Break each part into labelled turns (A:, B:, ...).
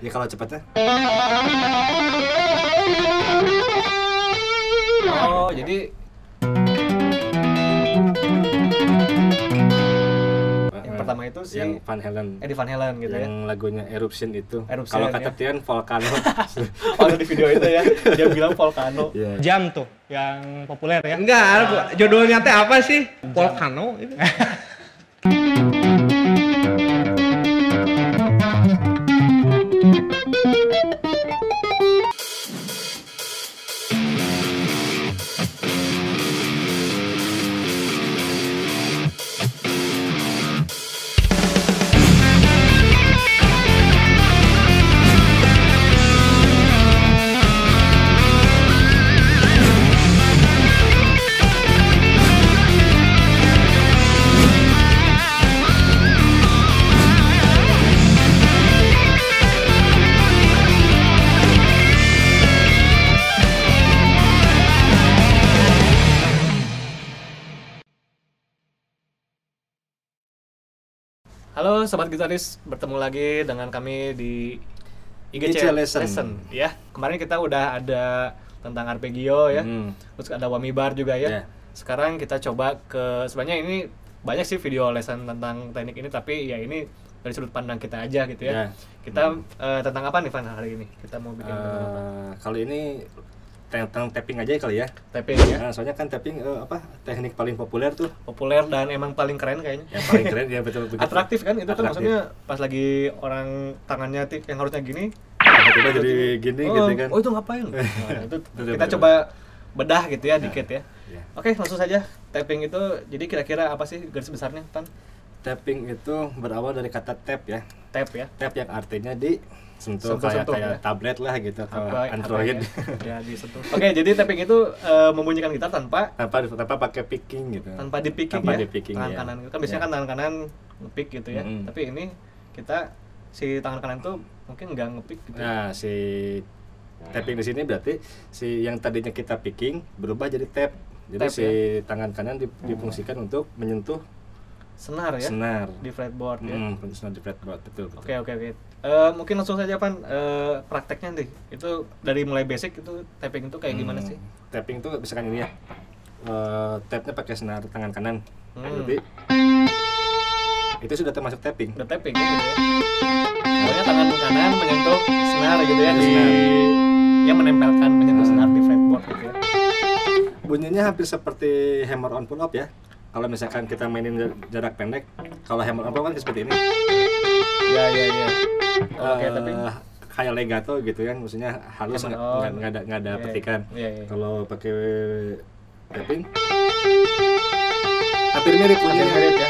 A: Ya kalau cepatnya.
B: Oh, jadi yang pertama itu si
A: yang Van Halen.
B: Eddie Van Halen gitu
A: yang
B: ya.
A: lagunya Eruption itu.
B: Eruption,
A: Kalau
B: ya.
A: kata Tian Volcano.
B: Oh, di video itu ya. Dia bilang Volcano.
A: Yeah.
C: Jam tuh yang populer ya.
D: Enggak, judulnya teh apa sih? Volcano itu.
B: Halo sobat gitaris, bertemu lagi dengan kami di
A: IGC
B: Lesson ya. Kemarin kita udah ada tentang arpeggio ya. Terus ada whammy bar juga ya.
A: Yeah.
B: Sekarang kita coba ke, sebenarnya ini banyak sih video lesson tentang teknik ini, tapi ya ini dari sudut pandang kita aja gitu ya.
A: Yeah.
B: Kita tentang apa nih Van hari ini? Kita mau bikin
A: Kali ini tentang tapping aja kali ya.
B: tapping ya.
A: Nah, soalnya kan tapping teknik paling populer tuh.
B: Populer dan emang paling keren kayaknya.
A: Yang paling keren ya betul begitu.
B: Atraktif kan itu kan,
A: Atraktif.
B: maksudnya pas lagi orang tangannya yang harusnya gini
A: Tiba-tiba jadi gini gitu kan.
B: Oh itu ngapain? Nah, itu
A: Betul,
B: kita
A: betul.
B: coba bedah gitu ya dikit ya.
A: Ya.
B: Oke, langsung saja. Tapping itu jadi kira-kira apa sih garis besarnya, Pan?
A: Tapping itu berawal dari kata tap ya.
B: Tap ya.
A: Tap yang artinya disentuh
B: Sentuh-sentuh,
A: kayak
B: ya.
A: tablet lah gitu kalau
B: Apa
A: Android.
B: ya disentuh. Oke, jadi tapping itu membunyikan gitar tanpa
A: tanpa pakai picking gitu.
B: di picking
A: Tanpa
B: ya.
A: di picking,
B: tangan
A: ya.
B: kanan kan biasanya
A: Ya.
B: kan tangan kanan nge-pick gitu ya.
A: Mm-mm.
B: Tapi ini kita si tangan kanan tuh mungkin nggak nge-pick gitu.
A: Nah, si tapping di sini berarti si yang tadinya kita picking berubah jadi tap. Jadi
B: Tap,
A: si tangan kanan difungsikan untuk menyentuh
B: Senar ya.
A: senar.
B: Di fretboard ya.
A: Senar di fretboard, betul.
B: Oke. Mungkin langsung saja Pan, prakteknya nih. Itu dari mulai basic itu tapping itu kayak gimana sih?
A: Tapping itu misalkan ini ya. Tapnya pakai senar tangan kanan. Berarti itu sudah termasuk tapping.
B: Udah tapping ya gitu ya. Pokoknya tangan kanan menyentuh senar gitu ya, di
A: Senar.
B: yang menyentuh senar di fretboard gitu ya.
A: Bunyinya hampir seperti hammer on pull up ya. Kalau misalkan kita mainin jarak pendek, kalau hammer on pull up kan seperti ini.
B: Iya. Oke, tapping.
A: Kayak legato gitu kan, maksudnya halus,
B: Hammer on.
A: nggak ada
B: Iya,
A: petikan.
B: iya.
A: Kalau pakai tapping hampir mirip
B: Hampir
A: bunyinya.
B: mirip ya.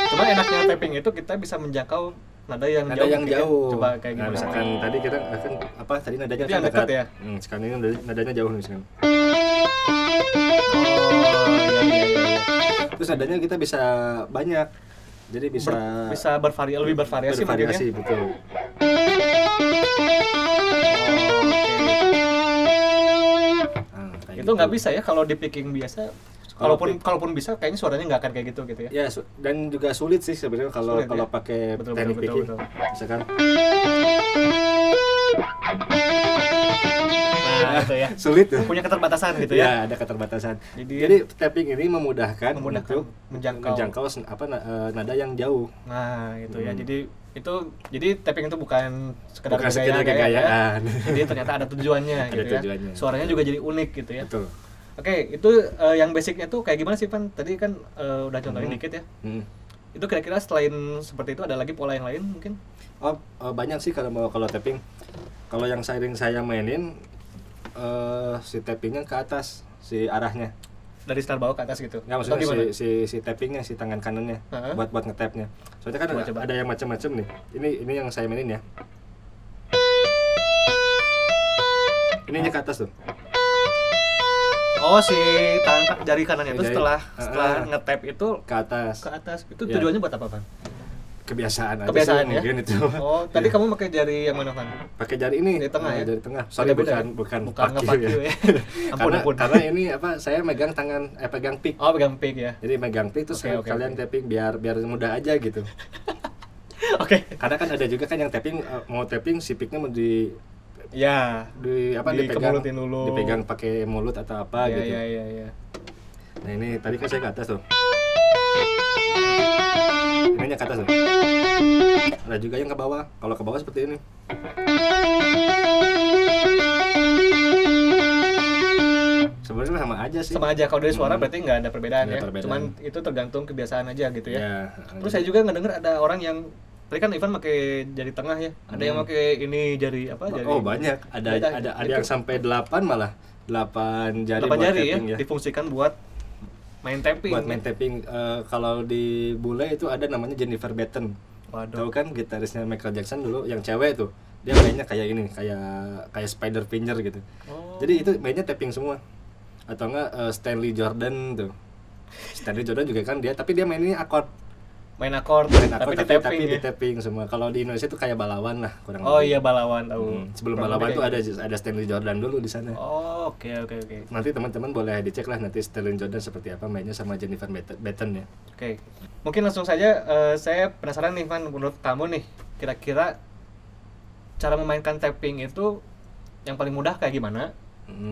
B: Cuma enaknya tapping itu kita bisa menjangkau nada yang
A: Nada
B: jauh.
A: yang
B: gitu ya.
A: jauh.
B: Coba kayak
A: Nah,
B: gimana?
A: misalkan tadi kita kan tadi nadanya
B: Itu yang
A: kan
B: dekat ya?
A: Sekarang ini nadanya jauh misalkan.
B: Oh, iya.
A: Terus nadanya kita bisa banyak. Jadi bisa
B: Bisa lebih bervariasi mungkin ya.
A: bervariasi, betul. Nah, kayak
B: Itu nggak bisa ya kalau di picking biasa.
A: Kalau
B: Kalaupun bisa kayaknya suaranya nggak akan kayak gitu ya.
A: Ya, dan juga sulit sih sebenarnya kalau
B: Sulit, ya?
A: pakai
B: Betul,
A: teknik
B: betul,
A: picking.
B: betul.
A: Misalkan
B: Nah, itu ya.
A: sulit tuh.
B: Punya keterbatasan gitu ya.
A: Ya, ada keterbatasan.
B: Jadi-
A: Jadi tapping ini memudahkan untuk
B: menjangkau.
A: nada yang jauh.
B: Nah, itu ya. Jadi tapping itu bukan sekedar
A: Bukan sekedar
B: gaya-gaya ya.
A: kegayaan.
B: Jadi ternyata ada tujuannya
A: Ada
B: gitu ya.
A: tujuannya.
B: Suaranya juga jadi unik gitu ya.
A: Betul.
B: Oke, itu yang basicnya tuh kayak gimana sih Pan? Tadi kan udah contohin dikit ya. Itu kira-kira selain seperti itu ada lagi pola yang lain mungkin?
A: Banyak sih kalau tapping. Kalau yang sering saya mainin si tappingnya ke atas, si arahnya.
B: Dari start bawah ke atas gitu.
A: Nggak,
B: Atau gimana?
A: maksudnya si tappingnya, si tangan kanannya buat ngetapnya. Soalnya kan
B: Coba.
A: ada yang macam-macam nih. Ini yang saya mainin ya. Ininya ke atas tuh.
B: Oh, si jari kanannya itu
A: Jari.
B: setelah nge-tap itu
A: Ke atas.
B: ke atas. Itu
A: Ya.
B: tujuannya buat apa, Pan?
A: Kebiasaan aja
B: Kebiasaan
A: sih,
B: ya?
A: mungkin itu.
B: Oh, tadi
A: Ya.
B: kamu pakai jari yang mana, Pan?
A: Pakai jari ini.
B: Di tengah ya?
A: Jari tengah. Soalnya
B: Beda-beda
A: bukan
B: ya? Bukan
A: fuck
B: nge-fuck
A: you
B: you ya. Ampun.
A: Karena ini saya megang pick.
B: Oh, pegang pick ya.
A: Jadi megang pick terus
B: Oke.
A: kalian tapping biar mudah aja gitu.
B: Oke.
A: Karena kan ada juga kan yang tapping mau tapping si picknya mau
B: Ya.
A: dipegang
B: Dikemurutin dulu.
A: dipegang pakai mulut atau apa gitu.
B: Iya.
A: Nah ini tadi kan saya ke atas tuh. Ininya ke atas tuh. Ada juga yang ke bawah. Kalau ke bawah seperti ini. Sebenarnya sama aja sih.
B: Sama aja, kalau dari suara berarti nggak ada perbedaan
A: Nggak
B: ya.
A: perbedaan.
B: Cuman itu tergantung kebiasaan aja gitu ya.
A: Ya.
B: Terus saya juga ngedenger ada orang yang tadi kan Ivan pakai jari tengah ya. Ada yang pakai ini jari apa? Jari.
A: Oh banyak. Ada yang sampai 8 malah. 8 jari
B: 8
A: buat
B: jari
A: tapping
B: ya, difungsikan buat main tapping.
A: Buat main tapping. Kalau di bule itu ada namanya Jennifer Batten. Tahu
B: Waduh.
A: kan gitarisnya Michael Jackson dulu yang cewek tuh. Dia mainnya kayak ini, kayak spider finger gitu.
B: Oh.
A: Jadi itu mainnya tapping semua. Atau enggak Stanley Jordan tuh. Stanley Jordan juga kan dia, tapi dia mainnya akord.
B: Main akord,
A: Tapi
B: tapi di tapping ya.
A: di tapping semua. Kalau di Indonesia itu kayak balawan lah kurang
B: Oh
A: lebih.
B: iya, balawan tahu.
A: Sebelum
B: Kurang
A: balawan
B: lebih
A: tuh
B: kayak
A: ada Stanley Jordan dulu di sana.
B: gitu. Oh, oke.
A: Nanti teman-teman boleh dicek lah nanti Stanley Jordan seperti apa mainnya sama Jennifer Batten ya.
B: Oke. Mungkin langsung saja saya penasaran nih Van, menurut kamu nih, kira-kira cara memainkan tapping itu yang paling mudah kayak gimana?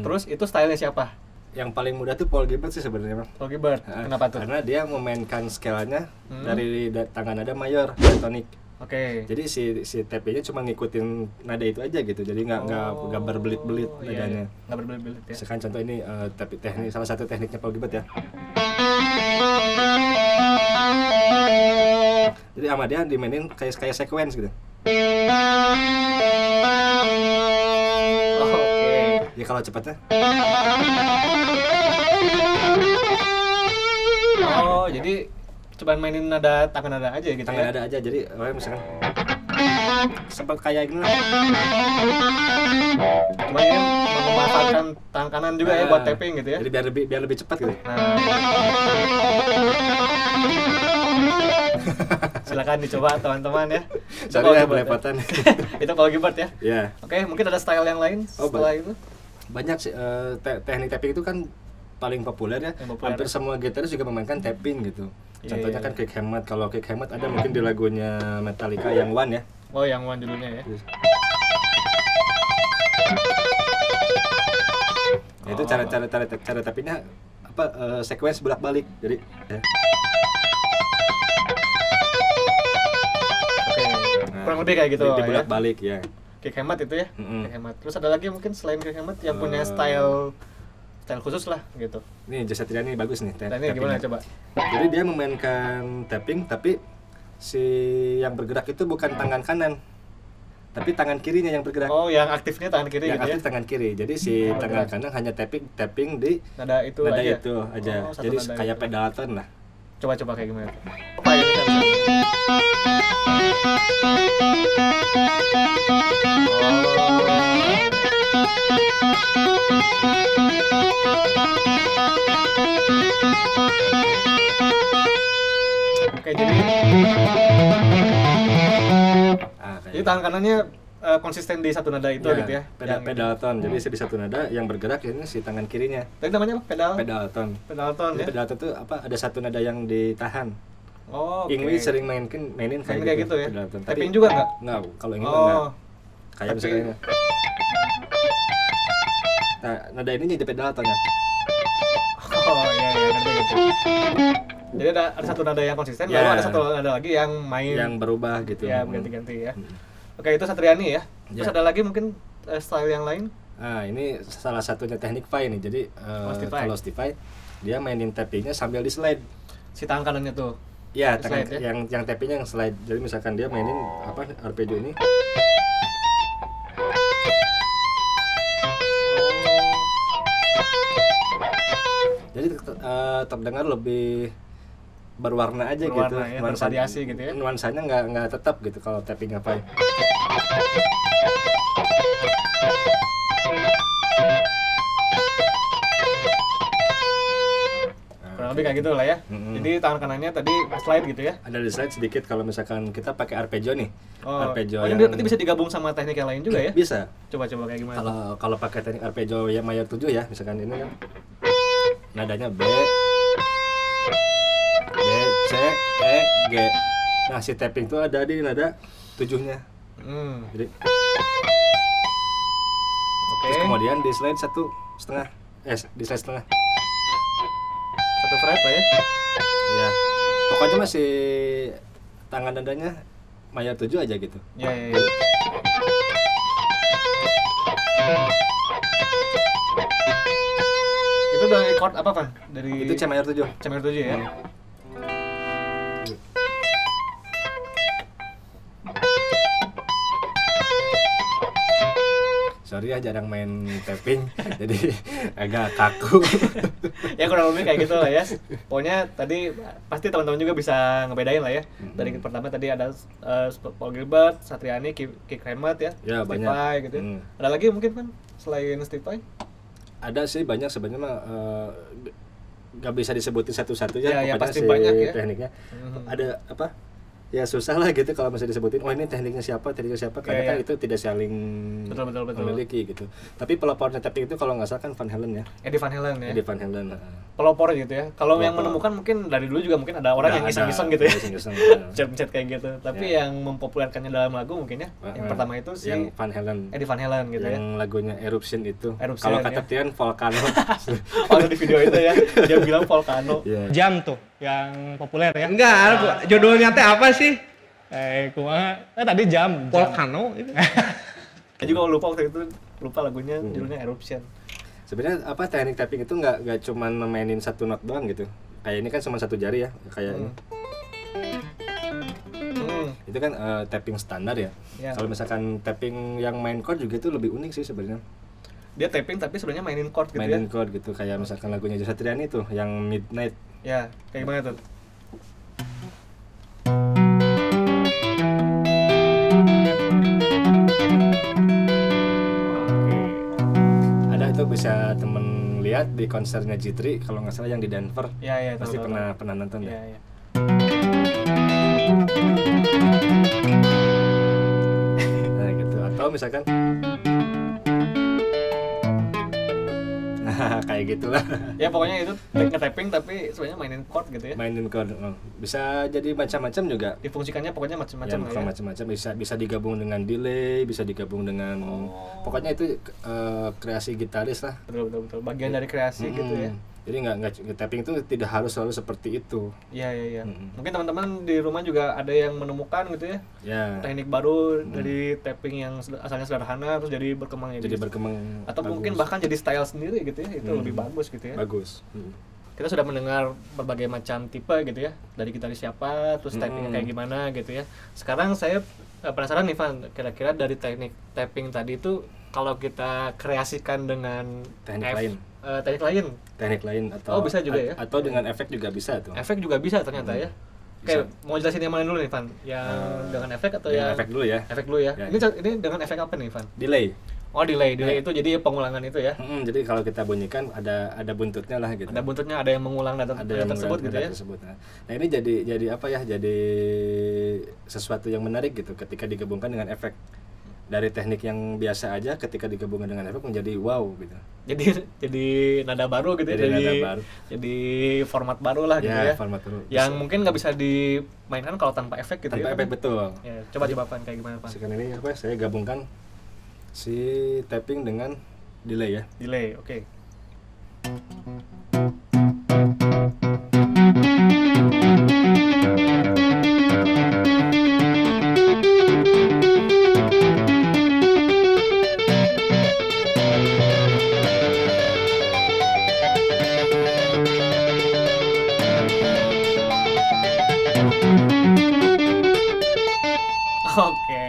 B: Terus itu stylenya siapa?
A: Yang paling mudah tuh Paul Gilbert sih sebenarnya, Bang.
B: Paul Gilbert. Kenapa tuh?
A: Karena dia memainkan scale-nya dari tangan nada mayor diatonic.
B: Oke.
A: Jadi si tappingnya cuma ngikutin nada itu aja gitu. Jadi nggak berbelit-belit nadanya.
B: Nggak berbelit-belit ya.
A: Misalkan contoh ini teknik salah satu tekniknya Paul Gilbert ya. Jadi sama dia dimainin kayak sequence gitu.
B: Oh, oke.
A: Ya kalau cepatnya.
B: Oh, jadi coba mainin tangan nada aja gitu
A: Tangan
B: ya.
A: nada aja. Jadi misalkan sempat kayak gini lah.
B: Cuma ini memanfaatkan tangan kanan juga ya buat tapping gitu ya.
A: Jadi biar lebih cepat gitu.
B: Nah, silakan dicoba teman-teman ya. Itu Paul
A: Sorry ya
B: Gilbert ya.
A: belepotan.
B: Itu Paul Gilbert ya.
A: Ya.
B: Oke, mungkin ada style yang lain setelah itu.
A: Banyak sih teknik tapping itu kan paling populer ya.
B: Yang populer.
A: Hampir semua gitaris juga memainkan tapping gitu.
B: Iya,
A: Contohnya
B: iya,
A: kan Kick Hemat. Kalau Kick Hemat ada mungkin di lagunya Metallica yang One ya.
B: Oh, yang one judulnya ya.
A: Nah, itu cara tappingnya sequence bolak-balik. Jadi ya.
B: Oke. Kurang lebih kayak gitu
A: Di
B: ya.
A: bolak-balik ya.
B: Kick Hemat itu ya.
A: Mm-mm.
B: Kick Hemat. Terus ada lagi mungkin selain Kick Hemat yang punya style khusus lah gitu.
A: Nih Jasa Triani bagus nih
B: Nah, ini gimana coba?
A: Jadi dia memainkan tapping tapi si yang bergerak itu bukan tangan kanan. Tapi tangan kirinya yang bergerak.
B: Oh, yang aktifnya tangan kiri
A: Yang
B: gitu ya.
A: aktif tangan kiri. Jadi si tangan kanan hanya tapping di
B: Nada itu
A: nada
B: aja.
A: itu aja.
B: Oh, satu
A: Jadi
B: nada
A: kayak
B: itu.
A: pedalaton lah.
B: Coba kayak gimana? Apa ya kita bisa? Oke, jadi
A: Kayak
B: tangan kanannya konsisten di satu nada itu gitu ya.
A: Pedalaton. Jadi di satu nada yang bergerak ini si tangan kirinya.
B: Tadi namanya apa?
A: Pedalaton.
B: Pedalaton
A: Jadi
B: ya.
A: pedalaton itu ada satu nada yang ditahan.
B: Oh, oke.
A: Ingwi sering mainin
B: Kayak gitu ya.
A: pedalaton.
B: Tapping juga nggak?
A: Enggak, kalau Ingwi enggak.
B: Oh,
A: Kayak
B: tapi-
A: misalnya ini. Nah, nada ini jadi pedalaton ya.
B: oh iya ngerti. Jadi ada satu nada yang konsisten,
A: Ya.
B: lalu ada satu nada lagi yang main.
A: Yang berubah gitu.
B: Ya, berganti-ganti ya. Oke, itu Satriani ya. Terus
A: Ya.
B: ada lagi mungkin style yang lain?
A: Nah, ini salah satunya teknik Vai nih. Jadi
B: Stify.
A: kalau Stify dia mainin tappingnya sambil di slide.
B: Si tangan kanannya tuh.
A: Ya,
B: Slide ya?
A: yang tappingnya yang slide. Jadi misalkan dia mainin arpeggio ini. Jadi terdengar lebih berwarna aja
B: Berwarna
A: gitu.
B: ya, bervariasi gitu ya.
A: Nuansanya nggak tetap gitu kalau tappingnya Vai.
B: Kurang lebih kayak gitu lah ya. Jadi tangan kanannya tadi slide gitu ya.
A: Ada di slide sedikit kalau misalkan kita pakai arpeggio nih. Arpeggio
B: ini
A: yang
B: berarti bisa digabung sama teknik yang lain juga ya?
A: bisa.
B: Coba kayak gimana?
A: Kalau pakai teknik arpeggio yang mayor 7 ya, misalkan ini kan nadanya B C E G. Nah, si tapping itu ada di nada 7-nya. Jadi
B: Oke.
A: terus kemudian di slide 1,5. Di slide setengah.
B: 1 fret lah ya.
A: Ya. Pokoknya masih tangan nadanya mayor 7 aja gitu.
B: Ya, ya, ya. Itu dari chord apa, Van? Dari
A: Itu C mayor 7.
B: C mayor 7 ya.
A: Sorry ya jarang main tapping, jadi agak kaku.
B: Ya kurang lebih kayak gitu lah ya. Pokoknya tadi pasti teman-teman juga bisa ngebedain lah ya. Dari pertama tadi ada Paul Gilbert, Satriani, Kick Hammett ya,
A: Ya,
B: Steve
A: banyak.
B: Vai gitu. Ada lagi mungkin kan selain Steve Vai?
A: Ada sih banyak sebenarnya mah nggak bisa disebutin satu-satu ya,
B: Ya,
A: pokoknya
B: pasti
A: si
B: banyak ya.
A: tekniknya. Ada apa? Ya susah lah gitu kalau masih disebutin, oh ini tekniknya siapa, karena kan
B: Ya.
A: itu tidak saling
B: Betul.
A: memiliki gitu. Tapi pelopornya tapping itu kalau nggak salah kan Van Halen ya.
B: Eddie Van Halen ya.
A: Eddie Van Halen.
B: Pelopor gitu ya. Kalau yang
A: Pelopor.
B: menemukan mungkin dari dulu juga mungkin ada orang yang
A: Ada,
B: iseng-iseng gitu ya.
A: iseng-iseng,
B: Pencet-pencet kayak gitu. Tapi
A: Ya.
B: yang mempopulerkannya dalam lagu mungkin ya. Yang pertama itu si
A: yang Van Halen.
B: Eddie Van Halen gitu ya.
A: Yang lagunya Eruption itu.
B: Eruption,
A: Kalau
B: ya.
A: kata Tian Volcano.
B: Oh, di video itu ya. Dia bilang Volcano.
A: Iya.
C: Jam tuh yang populer ya.
D: Enggak, judulnya teh apa sih?
C: Kumaha? Tadi jam.
D: Volcano itu.
B: Saya juga lupa waktu itu, lupa lagunya judulnya Eruption.
A: Sebenarnya apa teknik tapping itu nggak cuma mainin satu not doang gitu. Kayak ini kan cuma satu jari ya, kayak ini. Itu kan tapping standar ya.
B: Ya.
A: Kalau misalkan tapping yang main chord juga itu lebih unik sih sebenarnya.
B: Dia tapping tapi sebenarnya mainin chord gitu
A: Mainin
B: ya.
A: chord gitu, kayak misalkan lagunya Joe Satriani tuh yang Midnight.
B: Ya, kayak gimana tuh?
A: Ada itu bisa temen lihat di konsernya G3 kalau nggak salah yang di Denver.
B: Ya, ya,
A: Pasti
B: tahu.
A: pernah nonton
B: Ya,
A: ya.
B: ya.
A: Nah gitu. Atau misalkan kayak gitulah.
B: Ya pokoknya itu nge-tapping tapi sebenarnya mainin chord gitu ya.
A: Mainin chord. Bisa jadi macam-macam juga.
B: Difungsikannya pokoknya macam-macam
A: Ya,
B: lah ya.
A: macam-macam bisa digabung dengan delay, bisa digabung dengan pokoknya itu kreasi gitaris lah.
B: Betul. Bagian dari kreasi gitu ya.
A: Jadi nggak tapping itu tidak harus selalu seperti itu.
B: Iya. Mungkin teman-teman di rumah juga ada yang menemukan gitu ya.
A: Ya.
B: Teknik baru dari tapping yang asalnya sederhana terus jadi berkembang
A: Jadi berkembang
B: atau
A: bagus.
B: mungkin bahkan jadi style sendiri gitu ya. Itu lebih bagus gitu ya.
A: Bagus.
B: Kita sudah mendengar berbagai macam tipe gitu ya. Dari gitaris siapa, terus tappingnya kayak gimana gitu ya. Sekarang saya penasaran nih Van, kira-kira dari teknik tapping tadi itu kalau kita kreasikan dengan
A: Teknik lain. Teknik lain atau
B: bisa juga ya?
A: Atau dengan efek juga bisa tuh.
B: Efek juga bisa ternyata ya. Oke, mau jelasin yang mana dulu nih Van? Yang dengan efek atau
A: Dengan
B: yang
A: efek dulu ya.
B: Efek dulu ya.
A: Ya,
B: Ini dengan efek apa nih Van?
A: Delay.
B: Oh, delay itu jadi pengulangan itu ya.
A: Jadi kalau kita bunyikan ada buntutnya lah gitu.
B: Ada buntutnya, ada yang mengulang data
A: Yang
B: tersebut gitu ya.
A: tersebut. Nah ini jadi apa ya? Jadi sesuatu yang menarik gitu ketika digabungkan dengan efek. Dari teknik yang biasa aja ketika digabungkan dengan efek menjadi wow gitu.
B: Jadi nada baru gitu ya.
A: Jadi nada baru.
B: Jadi format baru lah gitu ya.
A: Format baru.
B: Yang mungkin nggak bisa dimainkan kalau tanpa efek gitu
A: tanpa
B: ya.
A: efek betul.
B: Ya, coba Pan kayak gimana Pan?
A: Sekarang ini apa? Saya gabungkan si tapping dengan delay ya.
B: Delay, oke. Oke.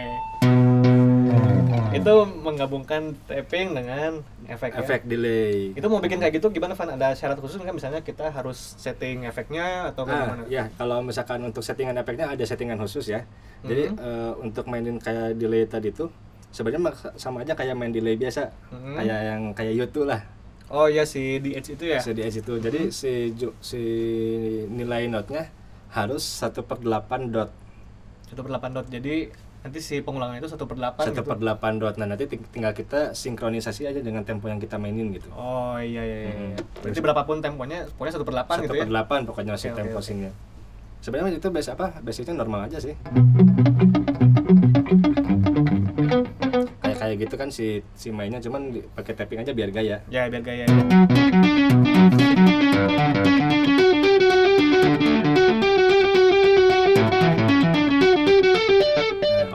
B: Itu menggabungkan tapping dengan efek ya.
A: Efek delay.
B: Itu mau bikin kayak gitu gimana Van? Ada syarat khusus nggak misalnya kita harus setting efeknya atau gimana?
A: Ya kalau misalkan untuk settingan efeknya ada settingan khusus ya. Jadi untuk mainin kayak delay tadi tuh sebenarnya sama aja kayak main delay biasa. Kayak yang kayak YouTube lah.
B: Oh iya si di edge itu ya.
A: Si di edge itu. Jadi si nilai notnya harus 1/8 dot.
B: 1/8 dot. Jadi nanti si pengulangan itu 1/8 gitu.
A: 1/8 dot. Nah, nanti tinggal kita sinkronisasi aja dengan tempo yang kita mainin gitu.
B: Oh iya. Berarti berapapun temponya pokoknya 1/8 gitu ya.
A: 1/8 pokoknya si
B: Oke,
A: tempo
B: oke.
A: sinnya. Sebenarnya itu basicnya normal aja sih. Kayak gitu kan si mainnya, cuman pakai tapping aja biar gaya.
B: Ya biar gaya.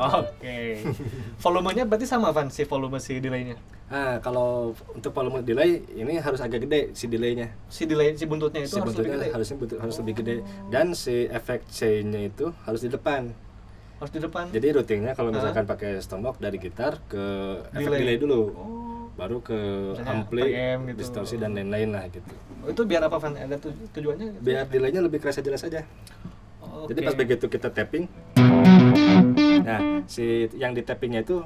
B: Oke. Volumenya berarti sama Van, si volume si delay-nya.
A: Kalau untuk volume delay ini harus agak gede si delaynya.
B: Si delay si buntutnya itu
A: Si
B: harus lebih
A: buntutnya
B: gede.
A: harus lebih gede, dan si efek C-nya itu harus di depan.
B: Harus di depan.
A: Jadi routingnya kalau misalkan pakai stomach dari gitar ke efek delay dulu. Baru ke ampli,
B: gitu.
A: distorsi dan lain-lain lah gitu.
B: Itu biar apa Van? Ada tujuannya? Gitu?
A: Biar delaynya lebih kerasa jelas aja. Jadi pas begitu kita tapping, nah si yang di tappingnya itu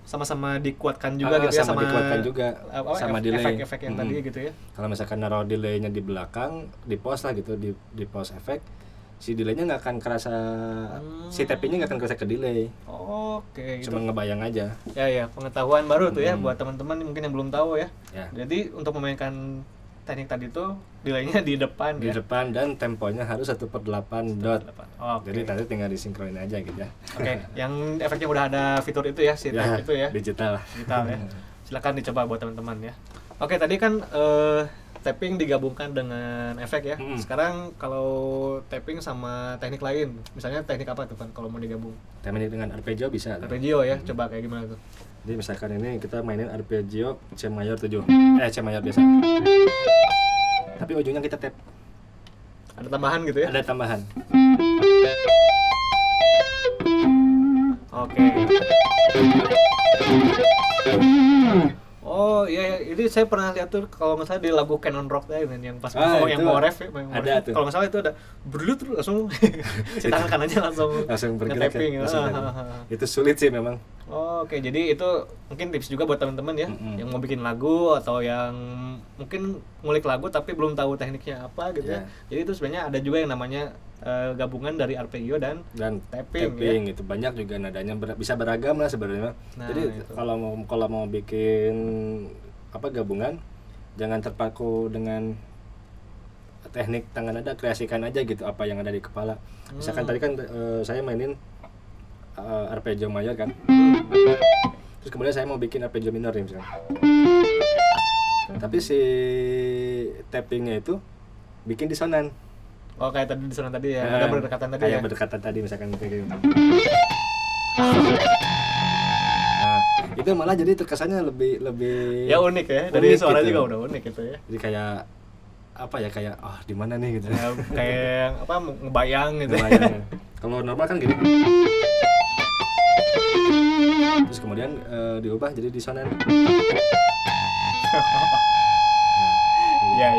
B: sama-sama dikuatkan juga gitu ya, sama
A: dikuatkan juga sama delay.
B: Efek-efek yang tadi gitu ya.
A: Kalau misalkan naruh delaynya di belakang, di pause lah gitu, di pause efek, si delaynya nggak akan kerasa, si tappingnya nggak akan kerasa ke delay.
B: Oke.
A: Cuma ngebayang aja.
B: Ya pengetahuan baru tuh ya buat teman-teman mungkin yang belum tahu ya.
A: Jadi
B: untuk memainkan teknik tadi tuh delaynya di depan
A: di depan, dan temponya harus 1/8 dot. Jadi nanti tinggal disinkronin aja gitu ya.
B: Oke, yang efeknya udah ada fitur itu ya, si tap itu ya.
A: Digital ya.
B: Silakan dicoba buat teman-teman ya. Oke, tadi kan tapping digabungkan dengan efek ya. Sekarang kalau tapping sama teknik lain, misalnya teknik apa tuh kan kalau mau digabung?
A: Teknik dengan arpeggio bisa.
B: Arpeggio ya, coba kayak gimana tuh?
A: Jadi misalkan ini kita mainin arpeggio C mayor 7. C mayor biasa. Tapi ujungnya kita tap.
B: Ada tambahan gitu ya?
A: Ada tambahan.
B: Oke. Oh iya, ini saya pernah lihat tuh kalau nggak salah di lagu Canon Rock ya, yang pas yang mau ref ya,
A: ada tuh.
B: Kalau nggak salah itu ada berlut langsung si tangan kanannya langsung
A: bergerak
B: tapping.
A: Itu sulit sih memang.
B: Oke, jadi itu mungkin tips juga buat teman-teman ya, yang mau bikin lagu atau yang mungkin ngulik lagu tapi belum tahu tekniknya apa gitu ya. Jadi itu sebenarnya ada juga yang namanya gabungan dari arpeggio dan tapping ya.
A: Itu banyak juga nadanya bisa beragam lah sebenarnya. Jadi kalau mau bikin gabungan, jangan terpaku dengan teknik tangan nada, kreasikan aja gitu apa yang ada di kepala. Misalkan tadi kan saya mainin arpeggio mayor kan. Terus kemudian saya mau bikin arpeggio minor nih misalkan. Tapi si tappingnya itu bikin disonan.
B: Oh, kayak tadi disonan tadi ya. Ada berdekatan tadi
A: kayak
B: ya.
A: berdekatan tadi misalkan kayak gitu. Itu malah jadi terkesannya lebih
B: ya unik ya. Dari suara gitu. Juga udah unik gitu ya.
A: Jadi kayak kayak di mana nih gitu.
B: Ya, kayak ngebayang gitu.
A: Kalau normal kan gini. Terus kemudian diubah jadi disonan.
B: Ya.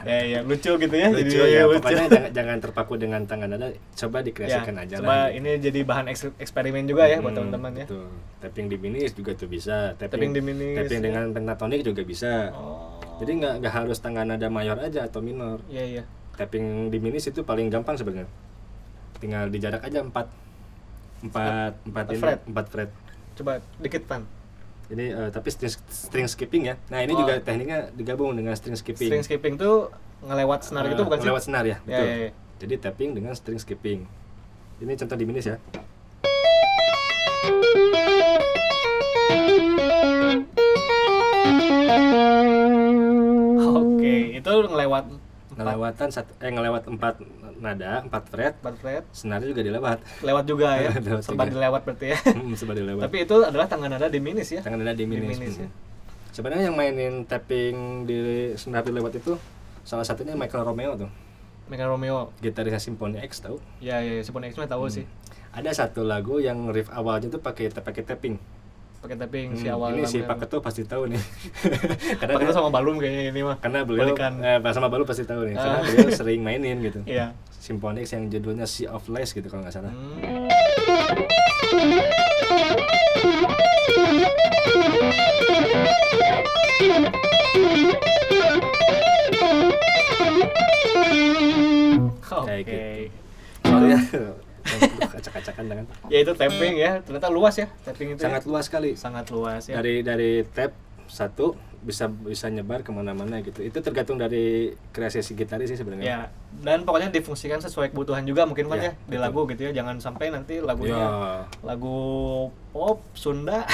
B: Ya, lucu gitu ya.
A: Lucu
B: jadi,
A: ya.
B: Lucu.
A: Pokoknya jangan terpaku dengan tangan nada, coba dikreasikan aja
B: coba
A: lah.
B: Ini jadi bahan eksperimen juga ya buat teman-teman ya.
A: Betul. Tapping diminis juga tuh bisa.
B: Tapping diminis.
A: Tapping dengan pentatonik juga bisa. Jadi nggak harus tangan nada mayor aja atau minor.
B: Iya.
A: Tapping diminis itu paling gampang sebenarnya. Tinggal dijarak aja 4 fret.
B: Coba dikit Pan.
A: Ini tapi string skipping ya. Nah, ini juga tekniknya digabung dengan string skipping.
B: String skipping tuh ngelewat senar gitu bukan sih?
A: Ngelewat senar ya, betul.
B: Ya.
A: Jadi tapping dengan string skipping. Ini contoh diminis ya.
B: Oke, itu ngelewat
A: 4 nada, 4 fret. Senarnya juga dilewat.
B: Lewat juga ya. Sempat dilewat berarti ya.
A: Sempat dilewat.
B: Tapi itu adalah tangan nada diminis ya.
A: Tangan nada diminis ya. Sebenarnya yang mainin tapping di senar dilewat itu salah satunya Michael Romeo tuh.
B: Michael Romeo,
A: gitarisnya Symphony X tahu?
B: Ya, Symphony X mah tahu sih.
A: Ada satu lagu yang riff awalnya tuh pakai tapping.
B: Pakai tapping si awal.
A: Ini si Pak Ketua pasti tahu nih.
B: Karena Pak Ketua sama Balum kayaknya ini mah.
A: Karena beliau sama Balum pasti tahu nih. Karena beliau sering mainin gitu.
B: Iya.
A: Symphony X yang judulnya Sea of Lies gitu kalau nggak salah.
B: Oke.
A: Soalnya acak-acakan dengan.
B: Ya itu tapping ya, ternyata luas ya tapping itu.
A: Sangat luas sekali.
B: Sangat luas ya.
A: Dari tap satu bisa nyebar kemana-mana gitu. Itu tergantung dari kreasi si gitaris sih sebenarnya.
B: Ya, dan pokoknya difungsikan sesuai kebutuhan juga mungkin Pak ya di lagu gitu ya. Jangan sampai nanti lagunya lagu pop Sunda.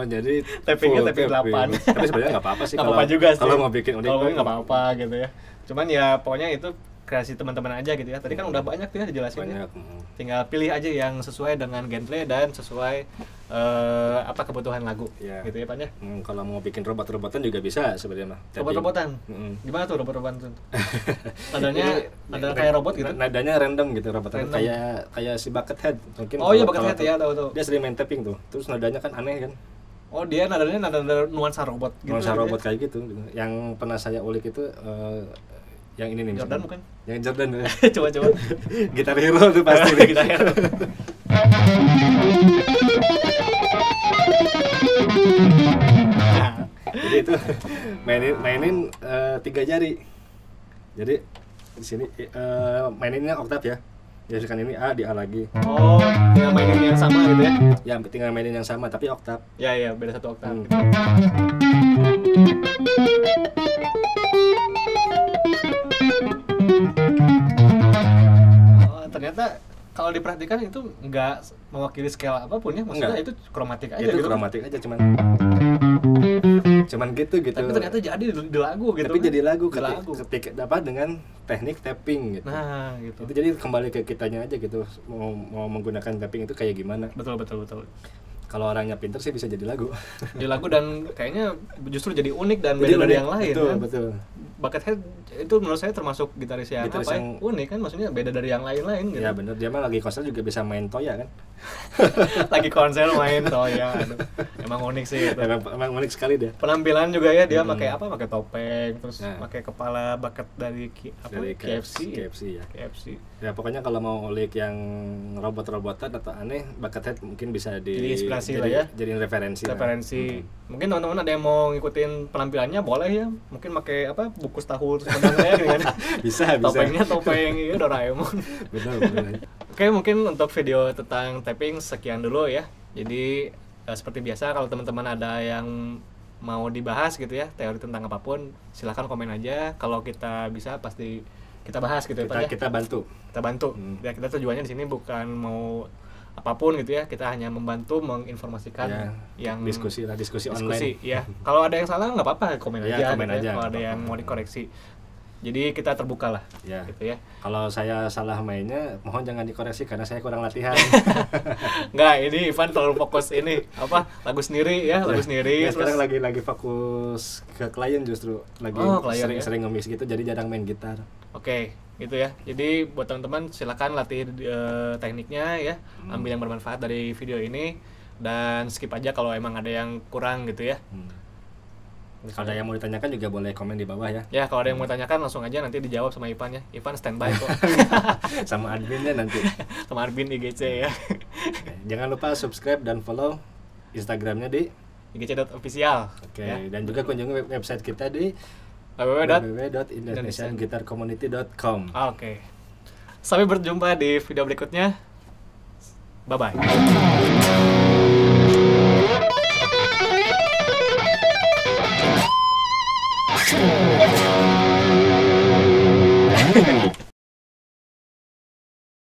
A: Jadi
B: tappingnya tapping 8.
A: Tapi sebenarnya nggak apa-apa sih kalau mau bikin unik.
B: Kalau nggak apa-apa gitu ya. Cuman ya pokoknya itu kreasi teman-teman aja gitu ya. Tadi kan udah banyak tuh ya dijelasin ya. Tinggal pilih aja yang sesuai dengan gameplay dan sesuai kebutuhan lagu gitu ya Pak ya.
A: Kalau mau bikin robot-robotan juga bisa sebenarnya.
B: Robot-robotan? Gimana tuh robot-robotan? Nadanya kayak robot gitu?
A: Nadanya random gitu robotan. Kayak si Buckethead mungkin.
B: Oh iya Buckethead ya, tahu.
A: Dia sering main tapping tuh. Terus nadanya kan aneh kan.
B: Oh dia nadanya nada nuansa robot gitu.
A: Nuansa robot kayak gitu. Yang pernah saya ulik itu yang ini nih.
B: Jordan bukan?
A: Yang Jordan.
B: Coba.
A: Gitar Hero tuh pasti.
B: Gitar Hero.
A: Jadi itu mainin 3 jari. Jadi di sini maininnya oktav ya. Biasakan ini A di A lagi.
B: Oh, tinggal mainin yang sama gitu ya?
A: Ya, tinggal mainin yang sama tapi oktav.
B: Ya, beda 1 oktav. Ternyata kalau diperhatikan itu nggak mewakili skala apapun ya, maksudnya itu kromatik aja
A: itu
B: gitu.
A: Kromatik aja cuman gitu.
B: Tapi ternyata jadi di lagu gitu.
A: Tapi jadi lagu ketika dapat dengan teknik tapping gitu.
B: Nah, gitu.
A: Itu jadi kembali ke kitanya aja gitu. Mau menggunakan tapping itu kayak gimana.
B: Betul.
A: Kalau orangnya pinter sih bisa jadi lagu.
B: Jadi lagu dan kayaknya justru jadi unik dan beda dari yang lain.
A: Betul.
B: Buckethead itu menurut saya termasuk gitaris yang unik kan, maksudnya beda dari yang lain gitu.
A: Ya benar, dia mah lagi konser juga bisa main toya kan.
B: Lagi konser main toya. Aduh. Emang unik sih itu.
A: Emang unik sekali dia.
B: Penampilan juga ya, dia pakai pakai topeng, terus pakai kepala bucket dari KFC ya. KFC.
A: Ya pokoknya kalau mau ulik yang robot-robotan atau aneh, Buckethead mungkin bisa
B: inspirasi lah ya.
A: Jadiin referensi.
B: Mungkin teman-teman ada yang mau ngikutin penampilannya boleh ya. Mungkin pakai bungkus tahu terus pedangnya gitu kan.
A: Bisa.
B: Topengnya topeng ya Doraemon.
A: Benar.
B: Oke, mungkin untuk video tentang tapping sekian dulu ya. Jadi seperti biasa kalau teman-teman ada yang mau dibahas gitu ya, teori tentang apapun, silahkan komen aja. Kalau kita bisa pasti kita bahas gitu ya Pak ya.
A: Kita bantu.
B: Ya, kita tujuannya di sini bukan mau apapun gitu ya, kita hanya membantu menginformasikan yang
A: diskusi online
B: ya. Kalau ada yang salah nggak apa-apa, komen aja
A: komen aja.
B: Kalau ada yang mau dikoreksi, jadi kita terbuka lah gitu ya.
A: Kalau saya salah mainnya mohon jangan dikoreksi karena saya kurang latihan.
B: Nggak, ini Ivan terlalu fokus lagu sendiri ya, lagu sendiri.
A: Terus sekarang lagi fokus ke klien, justru lagi sering nge-mix gitu, jadi jarang main gitar.
B: Oke, gitu ya. Jadi buat teman-teman silakan latih tekniknya ya, ambil yang bermanfaat dari video ini dan skip aja kalau emang ada yang kurang gitu ya.
A: Kalau ada yang mau ditanyakan juga boleh komen di bawah ya.
B: Ya, kalau ada yang mau ditanyakan langsung aja nanti dijawab sama Ivan ya. Ivan standby kok.
A: Sama adminnya nanti.
B: Sama admin IGC ya.
A: Jangan lupa subscribe dan follow Instagramnya di
B: igc.official.
A: Oke, dan juga kunjungi website kita di
B: www.indonesianguitarcommunity.com. Oke. Sampai berjumpa di video berikutnya. Bye bye.